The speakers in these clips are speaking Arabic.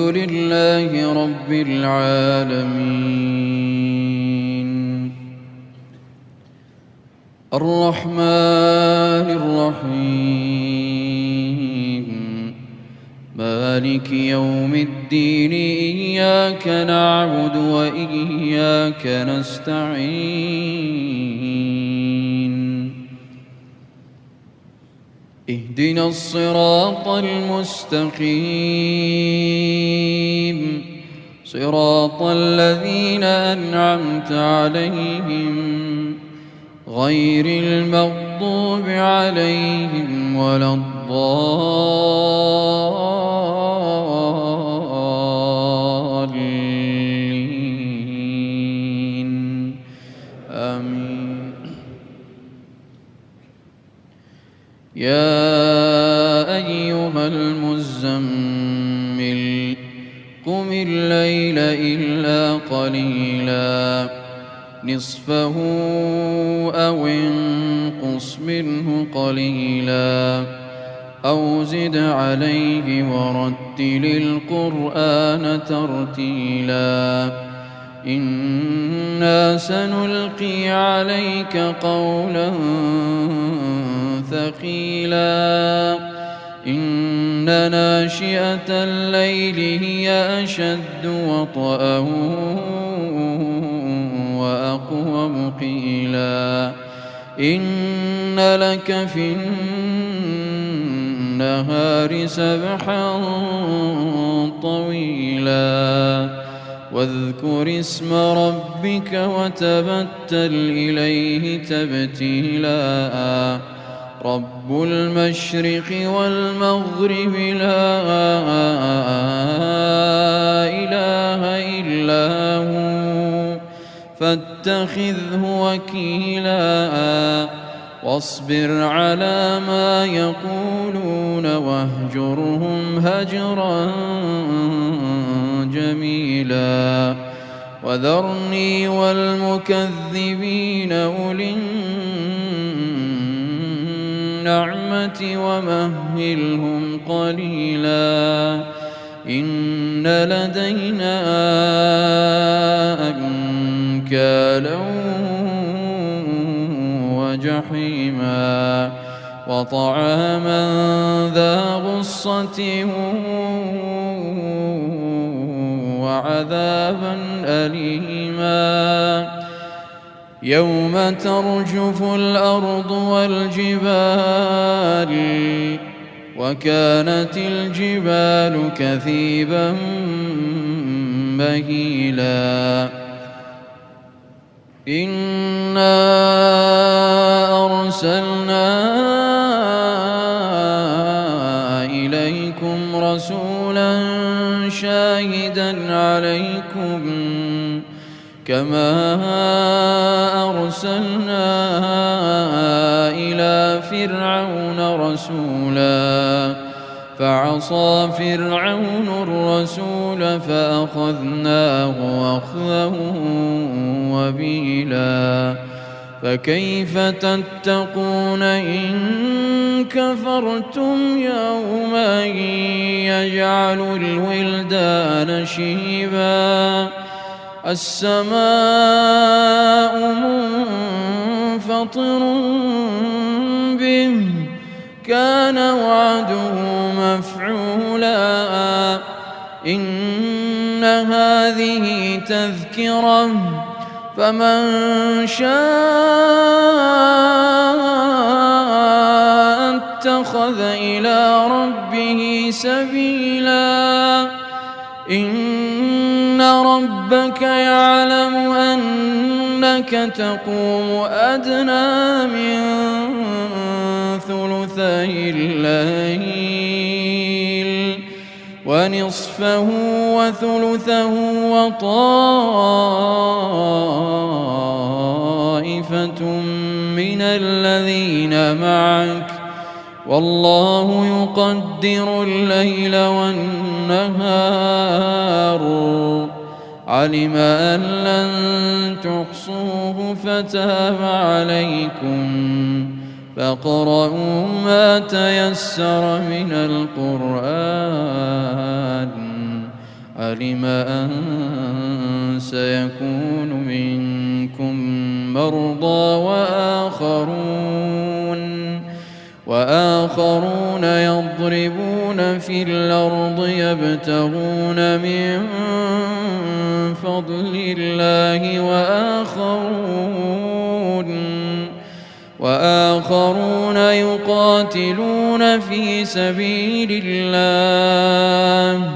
لله رب العالمين الرحمن الرحيم مالك يوم الدين إياك نعبد وإياك نستعين اهدنا الصراط المستقيم صراط الذين أنعمت عليهم غير المغضوب عليهم ولا الضالين آمين. يا أيها المزمل قم الليل إلا قليلا نصفه أو انقص منه قليلا أو زد عليه ورتل القرآن ترتيلا إنا سنلقي عليك قولا ثقيلا إن ناشئة الليل هي أشد وطئا وأقوم قيلا إن لك في النهار سبحا طويلا واذكر اسم ربك وتبتل إليه تبتيلا رب المشرق والمغرب لا إله إلا هو فاتخذه وكيلا واصبر على ما يقولون واهجرهم هجرا جميلا وذرني والمكذبين أولي النعمة ومهلهم قليلا إن لدينا أنكالا وجحيما وطعاما ذا غصة وعذابا أليما يوم ترجف الأرض والجبال وكانت الجبال كثيبا مهيلا إنا أرسلنا إليكم رسولا شاهدا عليكم كما أرسلنا إلى فرعون رسولا فعصى فرعون الرسول فأخذناه أخذا وبيلا فكيف تتقون إن كفرتم يوما يجعل الولدان شيبا السماء منفطر به كان وعده مفعولا إن هذه تذكرة فمن شاء اتخذ إلى ربه سبيلا إن ربك يعلم أنك تقوم أدنى من ثلثي الليل ونصفه وثلثه وطائفة من الذين معك والله يقدر الليل والنهار علم أن لن تحصوه فتاب عليكم فاقرؤوا ما تيسر من القرآن علم أن سيكون منكم مرضى وآخرون يضربون في الأرض يبتغون من فضل الله وآخرون يقاتلون في سبيل الله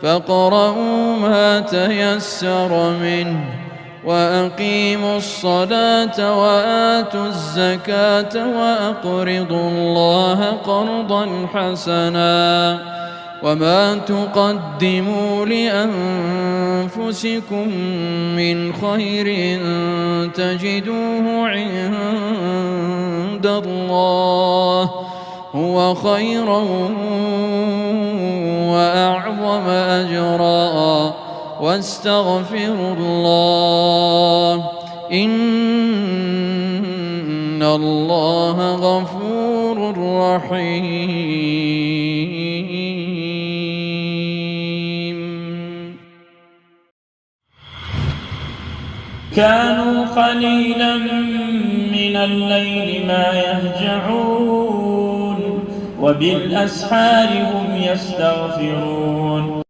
فاقرؤوا ما تيسر منه وأقيموا الصلاة وآتوا الزكاة وأقرضوا الله قرضا حسنا وما تقدموا لأنفسكم من خير تجدوه عند الله هو خيرا وأعظم أجرا واستغفروا الله إن الله غفور رحيم. كانوا قليلا من الليل ما يهجعون وبالأسحار هم يستغفرون